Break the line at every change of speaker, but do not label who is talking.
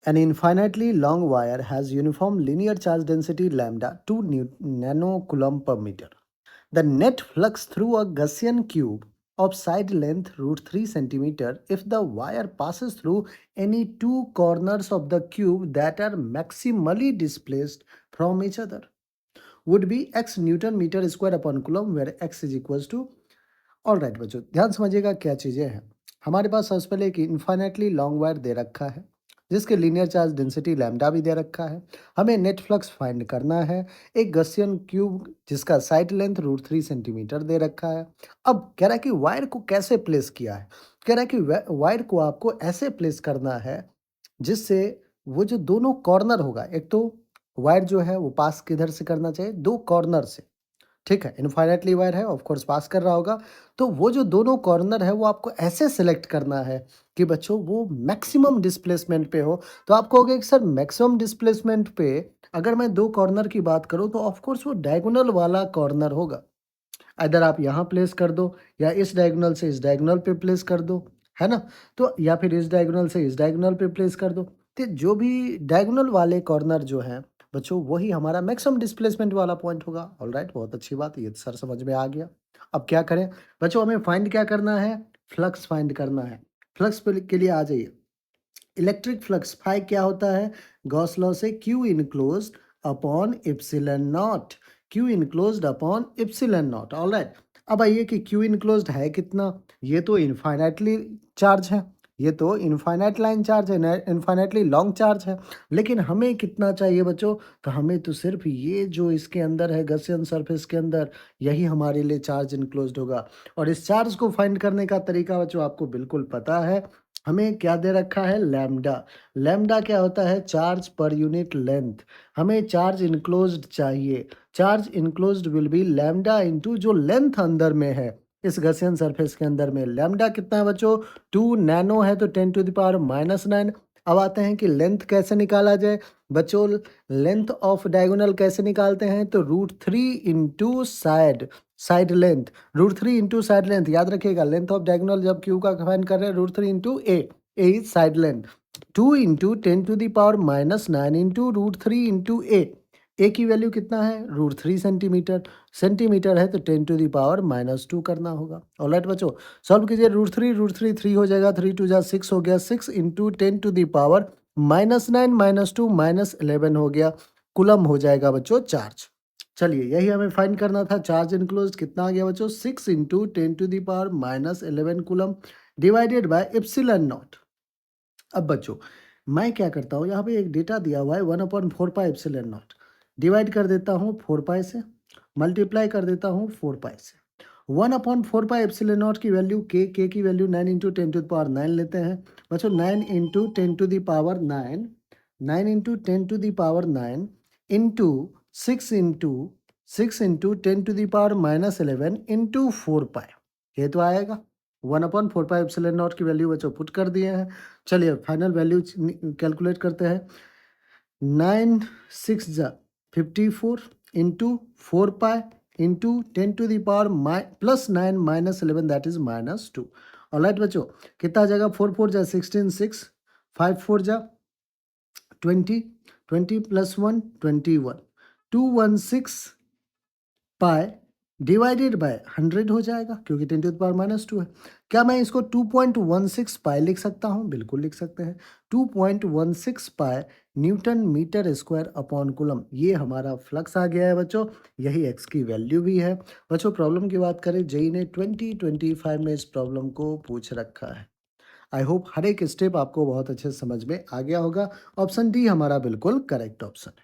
An infinitely long wire has uniform linear charge density lambda 2 nanocoulomb per meter. The net flux through a Gaussian cube of side length root 3 centimeter if the wire passes through any two corners of the cube that are maximally displaced from each other would be x Newton meter square upon coulomb where x is equals to। All right बच्चों, ध्यान समझिएगा क्या चीज़ें हैं। हमारे पास सबसे पहले एक इन्फाइनाइटली लॉन्ग वायर दे रखा है जिसके लीनियर चार्ज डेंसिटी लैम्डा भी दे रखा है। हमें नेट फ्लक्स फाइंड करना है। एक गसियन क्यूब जिसका साइड लेंथ रूट 3 सेंटीमीटर दे रखा है। अब कह रहा है कि वायर को कैसे प्लेस किया है। कह रहा है कि वायर को आपको ऐसे प्लेस करना है जिससे वो जो दोनों कॉर्नर होगा, एक तो वायर जो है वो पास किधर से करना चाहिए, दो कॉर्नर से। ठीक है, इनफाइनाइटली वायर है, ऑफ कोर्स पास कर रहा होगा। तो वो जो दोनों कॉर्नर है वो आपको ऐसे सेलेक्ट करना है कि बच्चों वो मैक्सिमम डिस्प्लेसमेंट पे हो। तो आप कहोगे कि सर मैक्सिमम डिस्प्लेसमेंट पे अगर मैं दो कॉर्नर की बात करूँ तो ऑफ कोर्स वो डायगोनल वाला कॉर्नर होगा। इधर आप यहाँ प्लेस कर दो या इस डायगोनल से इस डायगोनल पे प्लेस कर दो, है ना? तो या फिर इस डायगोनल से इस डायगोनल पे प्लेस कर दो। तो जो भी डायगोनल वाले कॉर्नर जो हैं बच्चों वही हमारा मैक्सिमम डिस्प्लेसमेंट वाला पॉइंट होगा। ऑलराइट, बहुत अच्छी बात, ये सर समझ में आ गया। अब क्या करें बच्चों, हमें फाइंड क्या करना है, फ्लक्स फाइंड करना है। फ्लक्स के लिए आ जाइए। इलेक्ट्रिक फ्लक्स फाई क्या होता है, गॉस लॉ से Q enclosed upon इप्सिलन not, Q enclosed upon इप्सिलन not. Alright, अब आइए कि क्यू इनक्लोज्ड है कितना, ये तो इनफाइनाइटली चार्ज है, ये तो इनफाइनाइट लाइन चार्ज है, इनफाइनाइटली लॉन्ग चार्ज है। लेकिन हमें कितना चाहिए बच्चों, तो हमें तो सिर्फ ये जो इसके अंदर है गसियन सरफेस के अंदर, यही हमारे लिए चार्ज इनक्लोज्ड होगा। और इस चार्ज को फाइंड करने का तरीका बच्चों आपको बिल्कुल पता है। हमें क्या दे रखा है, लैम्डा। लैम्डा क्या होता है, चार्ज पर यूनिट लेंथ। हमें चार्ज इनक्लोज्ड चाहिए। Charge enclosed will be lambda into जो लेंथ अंदर में है इस गसियन सरफेस के अंदर में। लैम्डा कितना है बच्चों, 2 नैनो है तो 10 टू द पावर -9। अब आते हैं कि लेंथ कैसे निकाला जाए बच्चों। लेंथ ऑफ डायगोनल कैसे निकालते हैं, तो root 3 into side, side length, root 3 into side length. याद रखिएगा, लेंथ ऑफ डायगोनल जब क्यू का फाइंड कर रहे हैं, root 3 into a is side length. 2 into 10 to the power -9 into root 3 into a की वैल्यू कितना है, रूट 3 सेंटीमीटर। सेंटीमीटर है तो 10 टू द पावर -2 करना होगा। ऑलराइट बच्चों, सॉल्व कीजिए। रूट 3 3 हो जाएगा, 3 2 जा 6 हो गया, 6 इंटू 10 टू द पावर -9 -2 -11 हो गया। कुलम हो जाएगा बच्चों चार्ज। चलिए, यही हमें फाइंड करना था। चार्ज इनक्लोज्ड कितना आ गया बच्चों, 6 into 10 to the power -11 coulomb divided by epsilon naught. अब बच्चों मैं क्या करता हूँ, यहाँ पे एक डेटा दिया हुआ है 1/4 पाई एप्सिलॉन नॉट, डिवाइड कर देता हूँ 4 पाई से, मल्टीप्लाई कर देता हूँ 4 पाई से। 1/4 पाई एप्सिलॉन नॉट की वैल्यू के की value 9 into 10 to the power 9 लेते हैं बच्चों। 9 into 10 to the power 9, 9 into 10 to the power 9 into 6 into 10 to the power -11 into 4 pi, ये तो आएगा। 1/4 पाई एप्सिलॉन नॉट की वैल्यू बच्चों पुट कर दिए हैं। चलिए फाइनल वैल्यू कैलकुलेट करते हैं। 9 6 जा 54 into 4 pi into 10 to the power +9 -11 that is -2। Alright बच्चों, कितना आ जाएगा, 4 4 जा 16, 6 5 4 जा 20, 20 + 1 21, 216 पाई डिवाइडेड बाय 100 हो जाएगा क्योंकि 10 टू द पावर -2 है। क्या मैं इसको 2.16 पाई लिख सकता हूँ, बिल्कुल लिख सकते हैं। 2.16 pi newton metre square upon coulomb, ये हमारा फ्लक्स आ गया है बच्चों। यही एक्स की वैल्यू भी है बच्चों। प्रॉब्लम की बात करें, जेई ने 2025 में इस प्रॉब्लम को पूछ रखा है। आई होप हर एक स्टेप आपको बहुत अच्छे से समझ में आ गया होगा। ऑप्शन डी हमारा बिल्कुल करेक्ट ऑप्शन है।